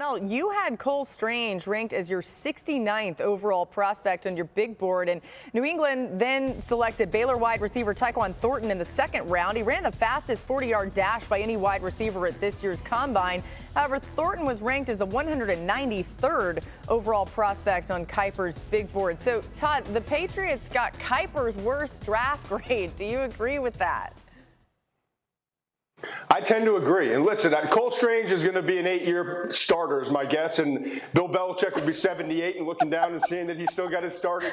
Mel, you had Cole Strange ranked as your 69th overall prospect on your big board, and New England then selected Baylor wide receiver Tyquan Thornton in the second round. He ran the fastest 40-yard dash by any wide receiver at this year's combine. However, Thornton was ranked as the 193rd overall prospect on Kiper's big board. So, Todd, the Patriots got Kiper's worst draft grade. Do you agree with that? I tend to agree. And listen, Cole Strange is going to be an 8-year starter, is my guess. And Bill Belichick would be 78 and looking down and seeing that he's still got his starting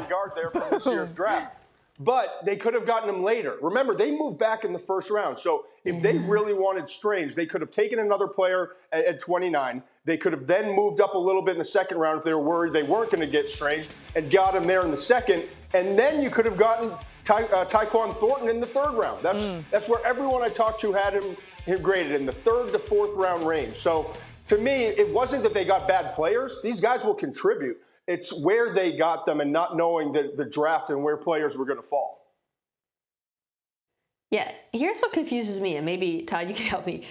guard there from this year's draft. But they could have gotten him later. Remember, they moved back in the first round. So if they really wanted Strange, they could have taken another player at 29. They could have then moved up a little bit in the second round if they were worried they weren't going to get Strange and got him there in the second. And then you could have gotten Tyquan Thornton in the third round. That's where everyone I talked to had him graded in the third to fourth round range. So to me, it wasn't that they got bad players. These guys will contribute. It's where they got them and not knowing the draft and where players were going to fall. Yeah, here's what confuses me, and maybe, Todd, you can help me.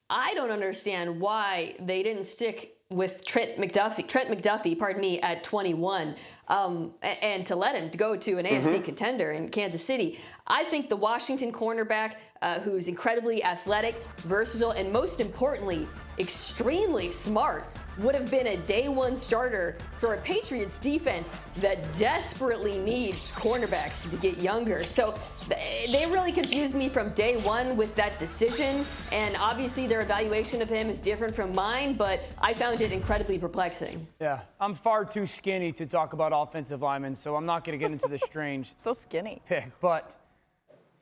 I don't understand why they didn't stick with Trent McDuffie, at 21, and to let him go to an AFC contender in Kansas City. I think the Washington cornerback, who's incredibly athletic, versatile, and most importantly, extremely smart, would have been a day one starter for a Patriots defense that desperately needs cornerbacks to get younger. So they really confused me from day one with that decision. And obviously their evaluation of him is different from mine, but I found it incredibly perplexing. Yeah, I'm far too skinny to talk about offensive linemen, so I'm not going to get into the Strange So skinny. pick. But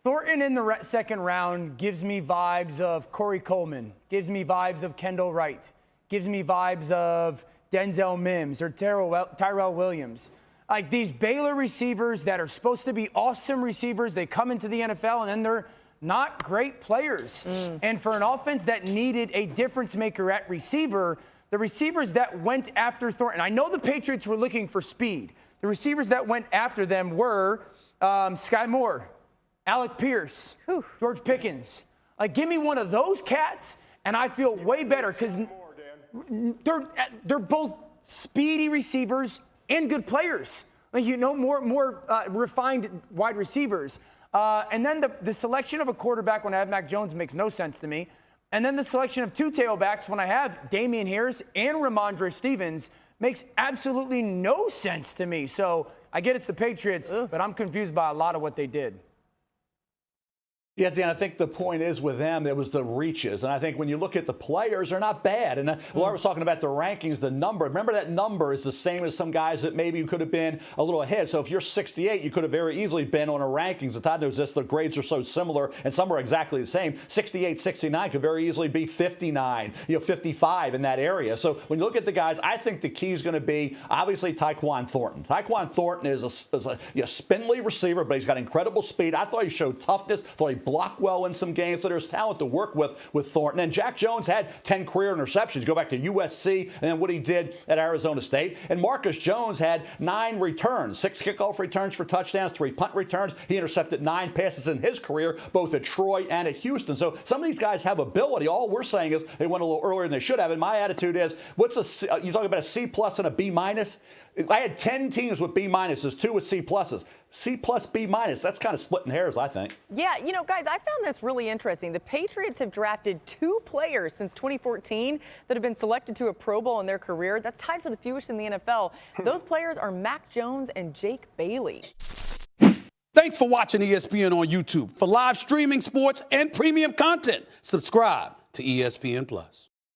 Thornton in the second round gives me vibes of Corey Coleman, gives me vibes of Kendall Wright, gives me vibes of Denzel Mims or Tyrell Williams. Like these Baylor receivers that are supposed to be awesome receivers, they come into the NFL and then they're not great players. And for an offense that needed a difference maker at receiver, the receivers that went after Thornton, I know the Patriots were looking for speed. The receivers that went after them were Sky Moore, Alec Pierce, George Pickens. Like, give me one of those cats, and I feel way better because they're both speedy receivers and good players. Like, more refined wide receivers. And then the selection of a quarterback when I have Mac Jones makes no sense to me. And then the selection of two tailbacks when I have Damian Harris and Ramondre Stevens makes absolutely no sense to me. So I get it's the Patriots, but I'm confused by a lot of what they did. Yeah, Dan, I think the point is with them, there was the reaches. And I think when you look at the players, they're not bad. And Laura was talking about the rankings, the number. Remember, that number is the same as some guys that maybe could have been a little ahead. So if you're 68, you could have very easily been on a rankings. The Todd knows this, the grades are so similar, and some are exactly the same. 68, 69 could very easily be 59, 55 in that area. So when you look at the guys, I think the key is going to be, obviously, Tyquan Thornton. Tyquan Thornton is a spindly receiver, but he's got incredible speed. I thought he showed toughness. Thought he blocked well in some games, so there's talent to work with Thornton. And Jack Jones had 10 career interceptions. Go back to USC and then what he did at Arizona State. And Marcus Jones had 9 returns, 6 kickoff returns for touchdowns, 3 punt returns. He intercepted 9 passes in his career, both at Troy and at Houston. So some of these guys have ability. All we're saying is they went a little earlier than they should have. And my attitude is, you talk about a C+ and a B-? I had 10 teams with B-, 2 with C+. C+, B-, that's kind of splitting hairs, I think. Yeah, guys, I found this really interesting. The Patriots have drafted 2 players since 2014 that have been selected to a Pro Bowl in their career. That's tied for the fewest in the NFL. Those players are Mac Jones and Jake Bailey. Thanks for watching ESPN on YouTube. For live streaming, sports, and premium content, subscribe to ESPN+.